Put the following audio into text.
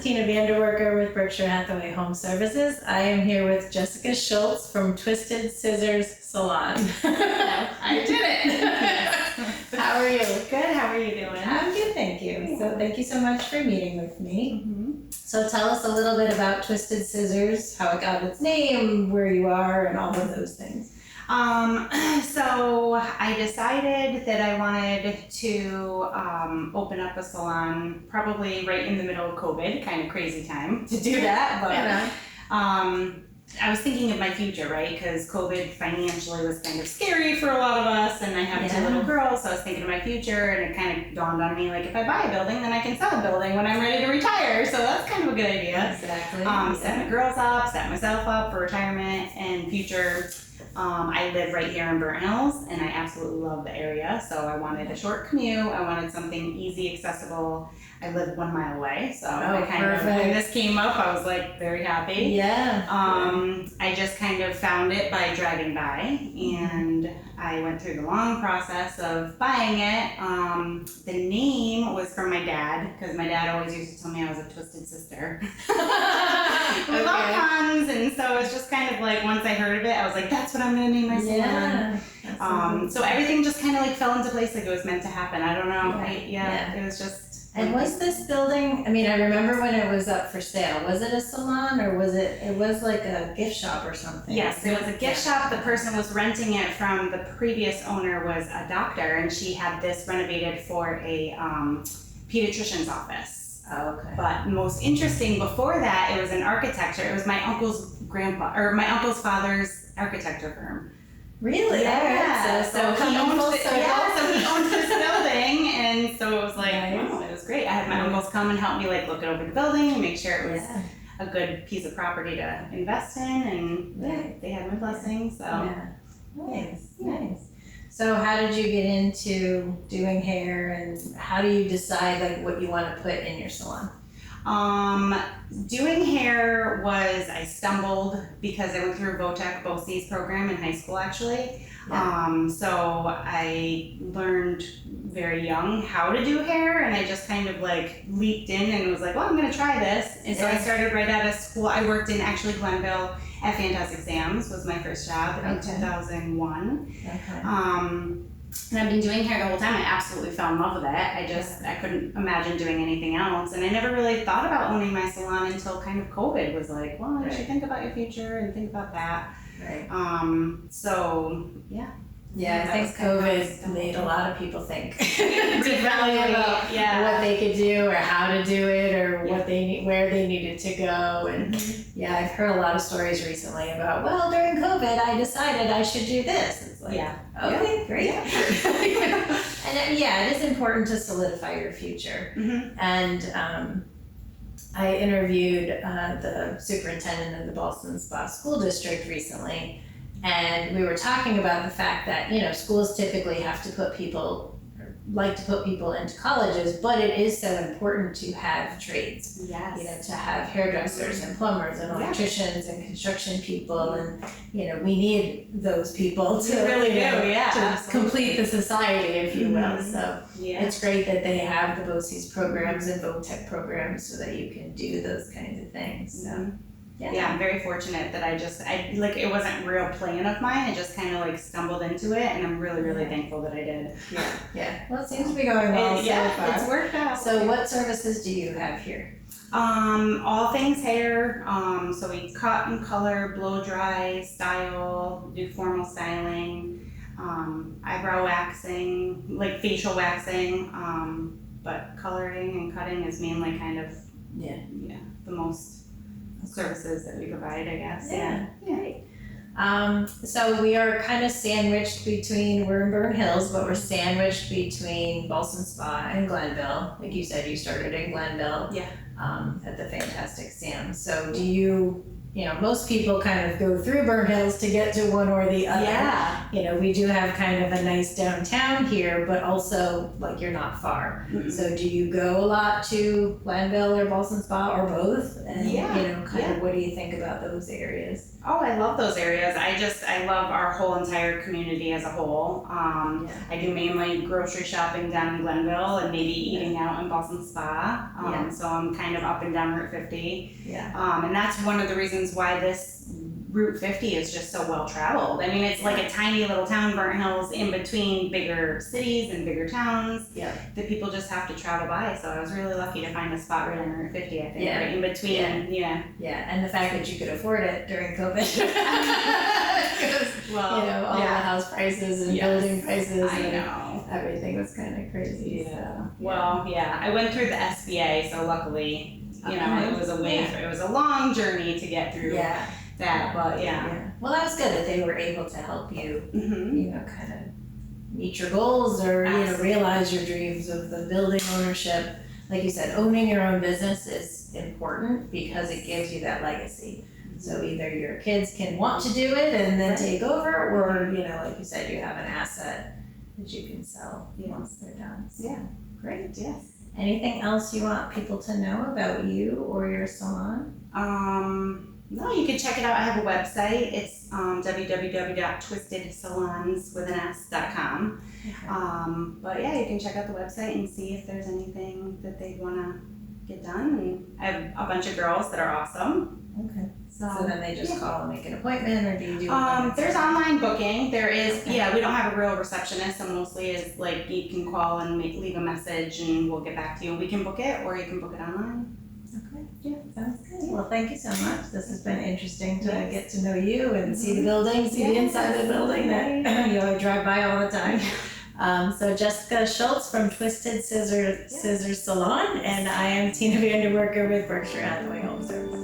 Tina Vanderwerker with Berkshire Hathaway Home Services. I am here with Jessica Shults from Twisted Scissors Salon. I did it. How are you? Good. How are you doing? I'm good, thank you. So thank you so much for meeting with me. Mm-hmm. So tell us a little bit about Twisted Scissors, how it got its name, where you are, and all of those things. So I decided that I wanted to open up a salon probably right in the middle of COVID, kind of crazy time to do that, but I was thinking of my future, right? Because COVID financially was kind of scary for a lot of us, and I have two little girls, so I was thinking of my future, and it kind of dawned on me, like, if I buy a building, then I can sell a building when I'm ready to retire, so that's kind of a good idea. Exactly. Set my girls up, set myself up for retirement and future. I live right here in Burnt Hills, and I absolutely love the area, so I wanted a short commute, I wanted something easy, accessible. I live 1 mile away, so I kind of, when this came up, I was like very happy. Yeah. I just kind of found it by driving by, and I went through the long process of buying it. The name was from my dad, because my dad always used to tell me I was a twisted sister. We love puns, and so it's just kind of like, once I heard of it, I was like, that's what I'm going to name my salon. So everything just kind of like fell into place like it was meant to happen. I don't know. It was just. And was this building, I mean, I remember when it was up for sale, was it a salon or was it was like a gift shop or something? Yes, it was a gift shop. The person was renting it from the previous owner was a doctor, and she had this renovated for a pediatrician's office. Oh, okay. But most interesting, before that, it was an architecture. It was my uncle's father's architecture firm. Really? Yeah. So he owned so he owned this building, and so it was like, wow, it was great. I had my uncles come and help me like look over the building and make sure it was a good piece of property to invest in, and they had my blessing. So nice. So how did you get into doing hair, and how do you decide like what you want to put in your salon? Doing hair was, I stumbled because I went through a BOCES program in high school actually. So I learned very young how to do hair, and I just kind of like leaped in and was like, well, I'm going to try this. And so I started right out of school. I worked in actually Glenville at Fantastic Sam's was my first job in 2001. And I've been doing hair the whole time. I absolutely fell in love with it. I couldn't imagine doing anything else. And I never really thought about owning my salon until kind of COVID was like, well, you should think about your future and think about that. Right. Yeah, I think COVID made a lot of people think differently about what they could do or how to do it or what they need, where they needed to go. And I've heard a lot of stories recently about, well, during COVID, I decided I should do this. It's like, okay, great. And it is important to solidify your future. And I interviewed the superintendent of the Ballston Spa School District recently. And we were talking about the fact that, schools typically have to like to put people into colleges, but it is so important to have trades. Yes. To have hairdressers and plumbers and electricians and construction people, and, we need those people to to complete the society, if you will. So it's great that they have the BOCES programs and VOTEC programs so that you can do those kinds of things. So. Yeah, I'm very fortunate that it wasn't a real plan of mine. I just kind of like stumbled into it, and I'm really, really thankful that I did. Well, it seems to be going well so far. It's worked out. So what services do you have here? All things hair. So we cut and color, blow dry, style, do formal styling, eyebrow waxing, like facial waxing, but coloring and cutting is mainly kind of the most services that we provide, I guess. Great. So we are kind of sandwiched between, we're in Burnt Hills, but we're sandwiched between Ballston Spa and Glenville. Like you said, you started in Glenville at the Fantastic Sam's. So do you, most people kind of go through Burnt Hills to get to one or the other. you know, we do have kind of a nice downtown here, but also like you're not far. Mm-mm. So do you go a lot to Glenville or Ballston Spa or both? And Yeah, you know, kind of what do you think about those areas? Oh, I love those areas. I love our whole entire community as a whole. I do mainly grocery shopping down in Glenville and maybe eating out in Ballston Spa. So I'm kind of up and down Route 50. Yeah. And that's one of the reasons why this Route 50 is just so well traveled. I mean, it's like a tiny little town, Burnt Hills, in between bigger cities and bigger towns that people just have to travel by. So I was really lucky to find a spot right on Route 50, I think, right in between. Yeah, and the fact that you could afford it during COVID. Well, you know, all the house prices and building prices I and know. everything was kind of crazy. Yeah. So, Well, I went through the SBA, so luckily, you know, it was it was a long journey to get through that, but Well, that was good that they were able to help you, Mm-hmm. you know, kind of meet your goals or, you know, realize your dreams of the building ownership. Like you said, owning your own business is important because it gives you that legacy. So either your kids can want to do it and then take over, or, you know, like you said, you have an asset that you can sell once they're done. So, great. Yes. Anything else you want people to know about you or your salon? No, you can check it out. I have a website. It's www.twistedsalons.com. But you can check out the website and see if there's anything that they'd want to get done. And I have a bunch of girls that are awesome. Okay. So then they just call and make an appointment, or do you do? There's online booking. There is, we don't have a real receptionist, so mostly is like you can call and leave a message and we'll get back to you. We can book it, or you can book it online. Okay. Yeah, sounds good. Well, thank you so much. This has been interesting to get to know you and see the building, see the inside of the building that you know I drive by all the time. So Jessica Shults from Twisted Scissors Salon, and I am Tina Vanderwerker with Berkshire Hathaway Home Services.